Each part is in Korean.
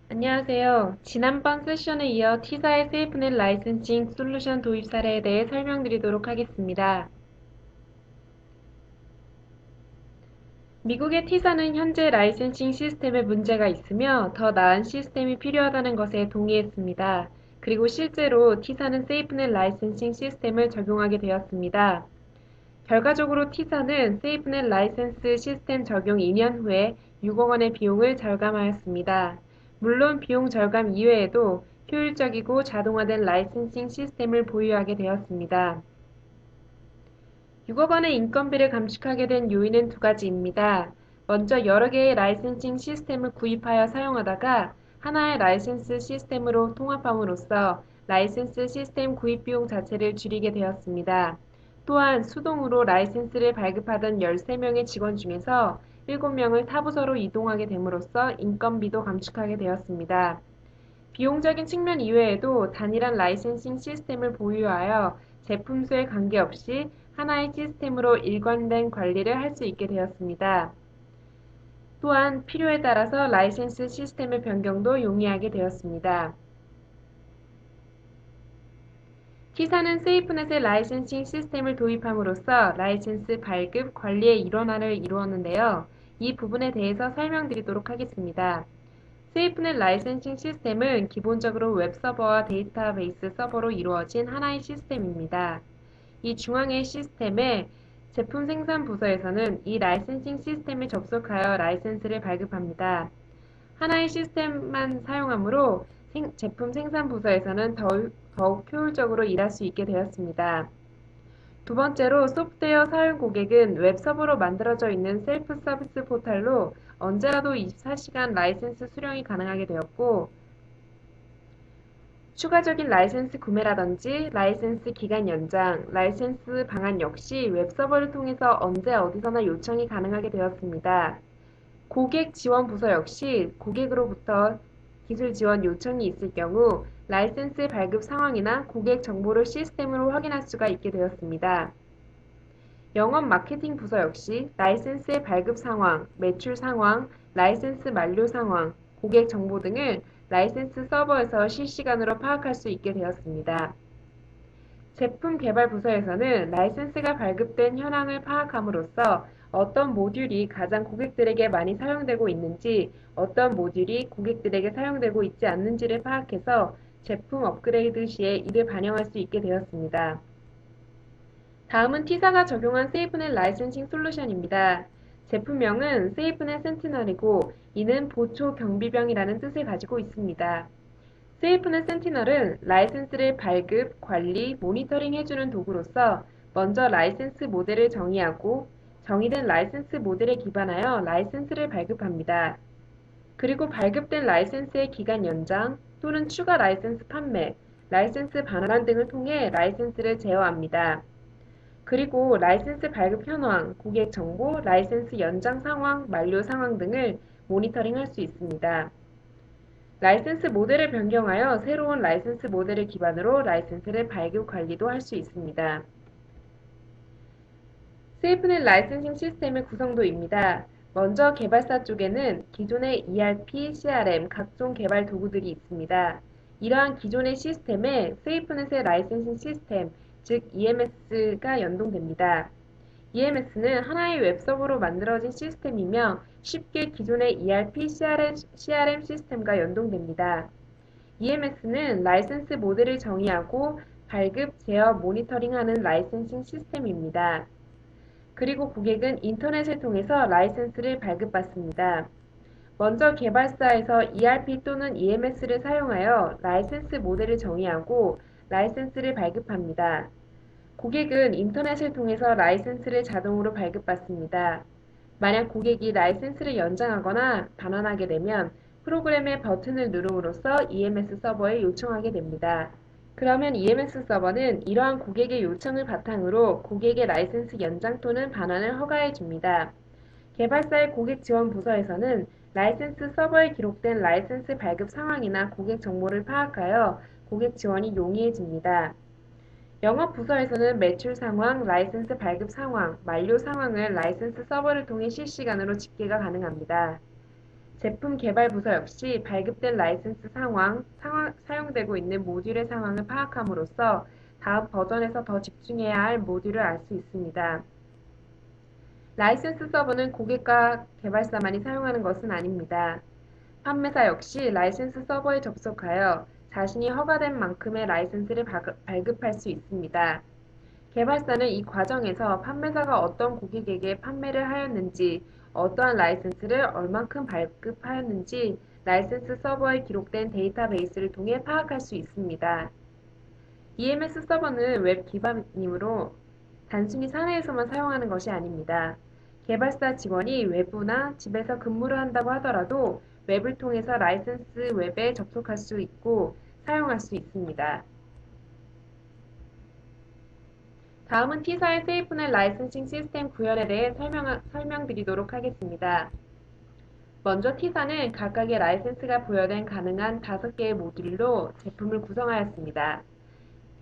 안녕하세요. 지난번 세션에 이어 T사의 세이프넷 라이센싱 솔루션 도입 사례에 대해 설명드리도록 하겠습니다. 미국의 T사는 현재 라이센싱 시스템에 문제가 있으며 더 나은 시스템이 필요하다는 것에 동의했습니다. 그리고 실제로 T사는 세이프넷 라이센싱 시스템을 적용하게 되었습니다. 결과적으로 T사는 세이프넷 라이센스 시스템 적용 2년 후에 6억 원의 비용을 절감하였습니다. 물론 비용 절감 이외에도 효율적이고 자동화된 라이센싱 시스템을 보유하게 되었습니다. 6억 원의 인건비를 감축하게 된 요인은 두 가지입니다. 먼저 여러 개의 라이센싱 시스템을 구입하여 사용하다가 하나의 라이센스 시스템으로 통합함으로써 라이센스 시스템 구입 비용 자체를 줄이게 되었습니다. 또한 수동으로 라이센스를 발급하던 13명의 직원 중에서 7명을 타 부서로 이동하게 됨으로써 인건비도 감축하게 되었습니다. 비용적인 측면 이외에도 단일한 라이센싱 시스템을 보유하여 제품 수에 관계없이 하나의 시스템으로 일관된 관리를 할 수 있게 되었습니다. 또한 필요에 따라서 라이센스 시스템의 변경도 용이하게 되었습니다. T사는 세이프넷의 라이센싱 시스템을 도입함으로써 라이센스 발급 관리의 일원화를 이루었는데요. 이 부분에 대해서 설명드리도록 하겠습니다. 세이프넷 라이센싱 시스템은 기본적으로 웹서버와 데이터베이스 서버로 이루어진 하나의 시스템입니다. 이 중앙의 시스템의 제품 생산 부서에서는 이 라이센싱 시스템에 접속하여 라이센스를 발급합니다. 하나의 시스템만 사용하므로 제품 생산 부서에서는 더욱 효율적으로 일할 수 있게 되었습니다. 두 번째로 소프트웨어 사용 고객은 웹서버로 만들어져 있는 셀프 서비스 포털로 언제라도 24시간 라이센스 수령이 가능하게 되었고, 추가적인 라이센스 구매라든지 라이센스 기간 연장, 라이센스 방안 역시 웹서버를 통해서 언제 어디서나 요청이 가능하게 되었습니다. 고객 지원 부서 역시 고객으로부터 기술 지원 요청이 있을 경우 라이센스 발급 상황이나 고객 정보를 시스템으로 확인할 수가 있게 되었습니다. 영업 마케팅 부서 역시 라이센스의 발급 상황, 매출 상황, 라이센스 만료 상황, 고객 정보 등을 라이센스 서버에서 실시간으로 파악할 수 있게 되었습니다. 제품 개발 부서에서는 라이센스가 발급된 현황을 파악함으로써 어떤 모듈이 가장 고객들에게 많이 사용되고 있는지, 어떤 모듈이 고객들에게 사용되고 있지 않는지를 파악해서 제품 업그레이드 시에 이를 반영할 수 있게 되었습니다. 다음은 T사가 적용한 세이프넷 라이센싱 솔루션입니다. 제품명은 세이프넷 센티널이고 이는 보초 경비병이라는 뜻을 가지고 있습니다. 세이프넷 센티널은 라이센스를 발급, 관리, 모니터링 해주는 도구로서 먼저 라이센스 모델을 정의하고 정의된 라이센스 모델에 기반하여 라이센스를 발급합니다. 그리고 발급된 라이센스의 기간 연장 또는 추가 라이센스 판매, 라이센스 반환 등을 통해 라이센스를 제어합니다. 그리고 라이센스 발급 현황, 고객 정보, 라이센스 연장 상황, 만료 상황 등을 모니터링할 수 있습니다. 라이센스 모델을 변경하여 새로운 라이센스 모델을 기반으로 라이센스를 발급 관리도 할 수 있습니다. 세이프넷 라이센싱 시스템의 구성도입니다. 먼저 개발사 쪽에는 기존의 ERP, CRM, 각종 개발 도구들이 있습니다. 이러한 기존의 시스템에 세이프넷의 라이센싱 시스템, 즉 EMS가 연동됩니다. EMS는 하나의 웹서버로 만들어진 시스템이며 쉽게 기존의 ERP, CRM 시스템과 연동됩니다. EMS는 라이센스 모델을 정의하고 발급, 제어, 모니터링하는 라이센싱 시스템입니다. 그리고 고객은 인터넷을 통해서 라이센스를 발급받습니다. 먼저 개발사에서 ERP 또는 EMS를 사용하여 라이센스 모델을 정의하고 라이센스를 발급합니다. 고객은 인터넷을 통해서 라이센스를 자동으로 발급받습니다. 만약 고객이 라이센스를 연장하거나 반환하게 되면 프로그램의 버튼을 누름으로써 EMS 서버에 요청하게 됩니다. 그러면 EMS 서버는 이러한 고객의 요청을 바탕으로 고객의 라이센스 연장 또는 반환을 허가해 줍니다. 개발사의 고객 지원 부서에서는 라이센스 서버에 기록된 라이센스 발급 상황이나 고객 정보를 파악하여 고객 지원이 용이해집니다. 영업 부서에서는 매출 상황, 라이센스 발급 상황, 만료 상황을 라이센스 서버를 통해 실시간으로 집계가 가능합니다. 제품 개발 부서 역시 발급된 라이센스 사용되고 있는 모듈의 상황을 파악함으로써 다음 버전에서 더 집중해야 할 모듈을 알 수 있습니다. 라이센스 서버는 고객과 개발사만이 사용하는 것은 아닙니다. 판매사 역시 라이센스 서버에 접속하여 자신이 허가된 만큼의 라이센스를 발급할 수 있습니다. 개발사는 이 과정에서 판매사가 어떤 고객에게 판매를 하였는지, 어떠한 라이센스를 얼만큼 발급하였는지 라이센스 서버에 기록된 데이터베이스를 통해 파악할 수 있습니다. EMS 서버는 웹 기반이므로 단순히 사내에서만 사용하는 것이 아닙니다. 개발사 직원이 외부나 집에서 근무를 한다고 하더라도 웹을 통해서 라이센스 웹에 접속할 수 있고 사용할 수 있습니다. 다음은 T사의 세이프넷 라이센싱 시스템 구현에 대해 설명드리도록 하겠습니다. 먼저 T사는 각각의 라이센스가 부여된 가능한 5개의 모듈로 제품을 구성하였습니다.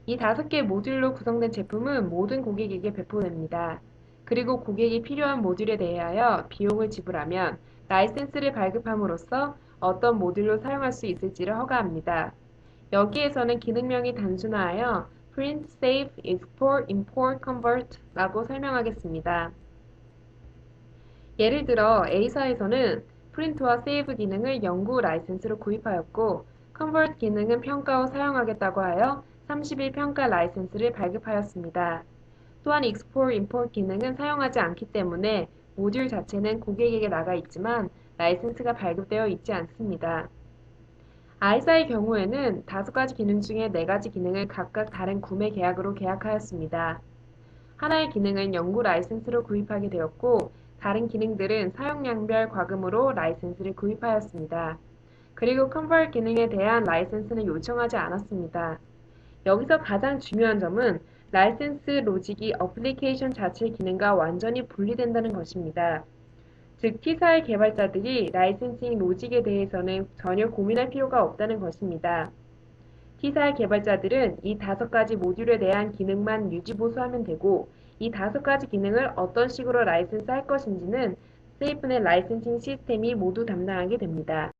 이 5개의 모듈로 구성된 제품은 모든 고객에게 배포됩니다. 그리고 고객이 필요한 모듈에 대하여 비용을 지불하면 라이센스를 발급함으로써 어떤 모듈로 사용할 수 있을지를 허가합니다. 여기에서는 기능명이 단순화하여 Print, Save, Export, Import, Convert 라고 설명하겠습니다. 예를 들어 A사에서는 프린트와 세이브 기능을 연구 라이센스로 구입하였고 컨버트 기능은 평가 후 사용하겠다고 하여 30일 평가 라이센스를 발급하였습니다. 또한 Export, Import 기능은 사용하지 않기 때문에 모듈 자체는 고객에게 나가 있지만 라이센스가 발급되어 있지 않습니다. I사의 경우에는 5가지 기능 중에 4가지 기능을 각각 다른 구매 계약으로 계약하였습니다. 하나의 기능은 연구 라이센스로 구입하게 되었고 다른 기능들은 사용량별 과금으로 라이센스를 구입하였습니다. 그리고 컨버트 기능에 대한 라이센스는 요청하지 않았습니다. 여기서 가장 중요한 점은 라이센스 로직이 어플리케이션 자체 기능과 완전히 분리된다는 것입니다. 즉, T사의 개발자들이 라이센싱 로직에 대해서는 전혀 고민할 필요가 없다는 것입니다. T사의 개발자들은 이 5가지 모듈에 대한 기능만 유지보수하면 되고 이 5가지 기능을 어떤 식으로 라이센스 할 것인지는 세이프넷 라이센싱 시스템이 모두 담당하게 됩니다.